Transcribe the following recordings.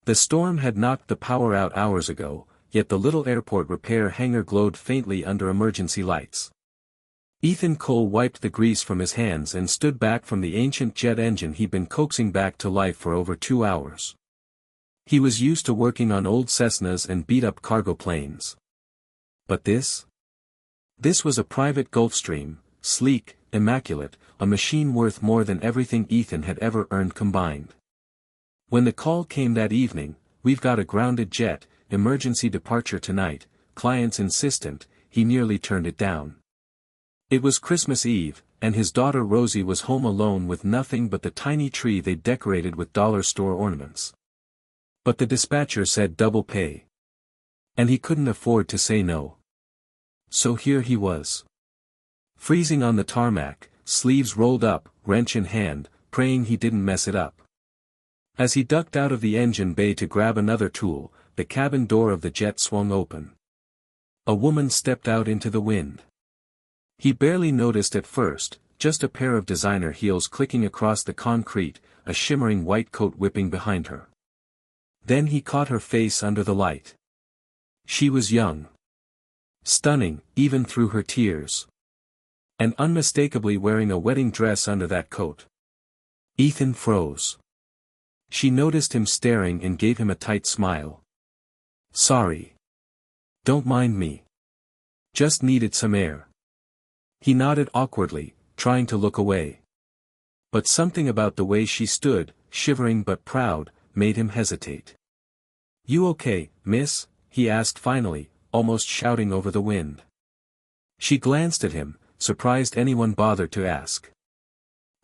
The storm had knocked the power out hours ago, yet the little airport repair hangar glowed faintly under emergency lights. Ethan Cole wiped the grease from his hands and stood back from the ancient jet engine he'd been coaxing back to life for over 2 hours. He was used to working on old Cessnas and beat-up cargo planes. But this? This was a private Gulfstream, sleek, immaculate, a machine worth more than everything Ethan had ever earned combined. When the call came that evening, "We've got a grounded jet, emergency departure tonight," clients insistent, he nearly turned it down. It was Christmas Eve, and his daughter Rosie was home alone with nothing but the tiny tree they'd decorated with dollar store ornaments. But the dispatcher said double pay. And he couldn't afford to say no. So here he was. Freezing on the tarmac, sleeves rolled up, wrench in hand, praying he didn't mess it up. As he ducked out of the engine bay to grab another tool, the cabin door of the jet swung open. A woman stepped out into the wind. He barely noticed at first, just a pair of designer heels clicking across the concrete, a shimmering white coat whipping behind her. Then he caught her face under the light. She was young. Stunning, even through her tears. And unmistakably wearing a wedding dress under that coat. Ethan froze. She noticed him staring and gave him a tight smile. "Sorry. Don't mind me. Just needed some air." He nodded awkwardly, trying to look away. But something about the way she stood, shivering but proud, made him hesitate. "You okay, miss?" he asked finally, almost shouting over the wind. She glanced at him, surprised anyone bothered to ask.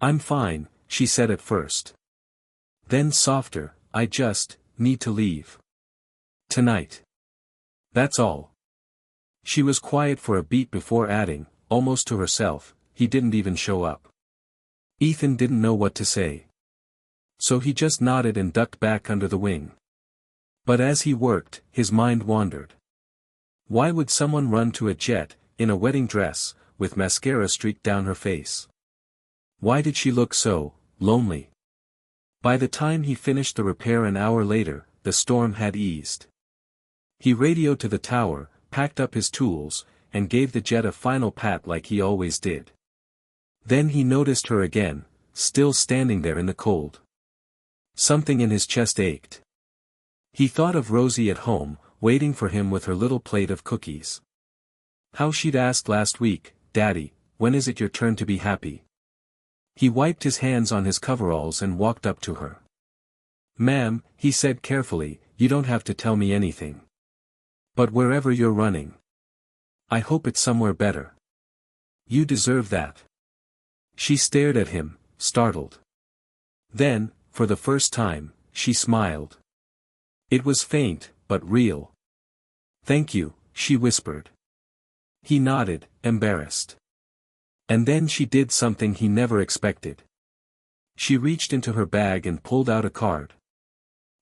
"I'm fine," she said at first. Then softer, "I just need to leave. Tonight. That's all." She was quiet for a beat before adding, almost to herself, "He didn't even show up." Ethan didn't know what to say. So he just nodded and ducked back under the wing. But as he worked, his mind wandered. Why would someone run to a jet, in a wedding dress, with mascara streaked down her face? Why did she look so lonely? By the time he finished the repair an hour later, the storm had eased. He radioed to the tower, packed up his tools, and gave the jet a final pat like he always did. Then he noticed her again, still standing there in the cold. Something in his chest ached. He thought of Rosie at home, waiting for him with her little plate of cookies. How she'd asked last week, "Daddy, when is it your turn to be happy?" He wiped his hands on his coveralls and walked up to her. "Ma'am," he said carefully, "you don't have to tell me anything. But wherever you're running, I hope it's somewhere better. You deserve that." She stared at him, startled. Then, for the first time, she smiled. It was faint, but real. "Thank you," she whispered. He nodded, embarrassed. And then she did something he never expected. She reached into her bag and pulled out a card.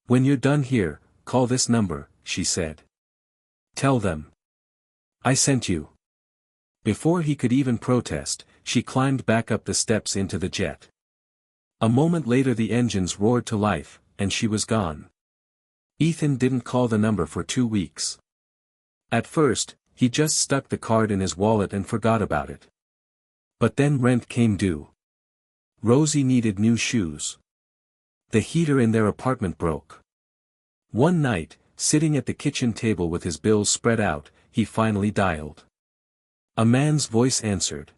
"When you're done here, call this number," she said. "Tell them I sent you." Before he could even protest, she climbed back up the steps into the jet. A moment later the engines roared to life, and she was gone. Ethan didn't call the number for 2 weeks. At first, he just stuck the card in his wallet and forgot about it. But then rent came due. Rosie needed new shoes. The heater in their apartment broke. One night, sitting at the kitchen table with his bills spread out, he finally dialed. A man's voice answered.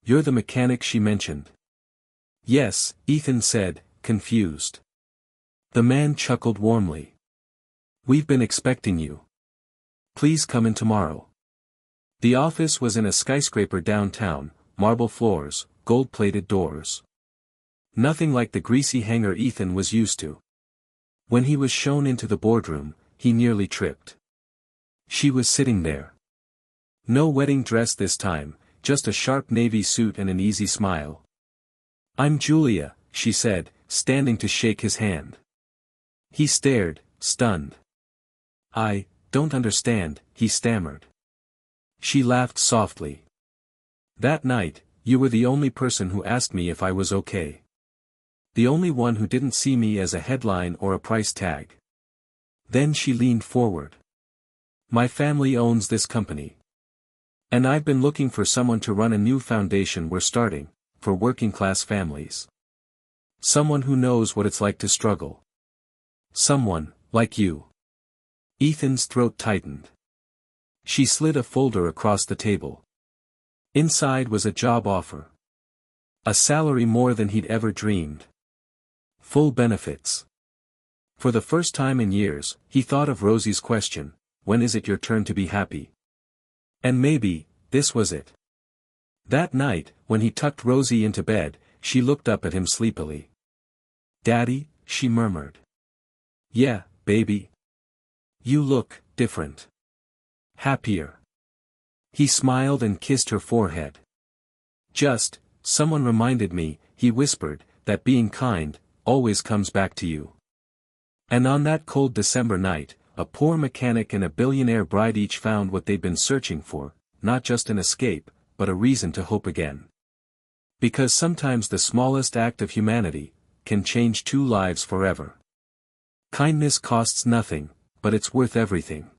"You're the mechanic she mentioned." "Yes," Ethan said, confused. The man chuckled warmly. "We've been expecting you. Please come in tomorrow." The office was in a skyscraper downtown, marble floors, gold-plated doors. Nothing like the greasy hangar Ethan was used to. When he was shown into the boardroom, he nearly tripped. She was sitting there. No wedding dress this time, just a sharp navy suit and an easy smile. "I'm Julia," she said, standing to shake his hand. He stared, stunned. "I don't understand," he stammered. She laughed softly. "That night, you were the only person who asked me if I was okay. The only one who didn't see me as a headline or a price tag. Then she leaned forward. My family owns this company. And I've been looking for someone to run a new foundation we're starting, for working-class families. Someone who knows what it's like to struggle. Someone, like you. Ethan's throat tightened. She slid a folder across the table. Inside was a job offer. A salary more than he'd ever dreamed. Full benefits. For the first time in years, he thought of Rosie's question, when is it your turn to be happy? And maybe, this was it. That night, when he tucked Rosie into bed, she looked up at him sleepily. Daddy, she murmured. Yeah, baby. You look different. Happier. He smiled and kissed her forehead. Someone reminded me, he whispered, that being kind, always comes back to you. And on that cold December night, a poor mechanic and a billionaire bride each found what they'd been searching for, not just an escape, but a reason to hope again. Because sometimes the smallest act of humanity can change two lives forever. Kindness costs nothing, but it's worth everything.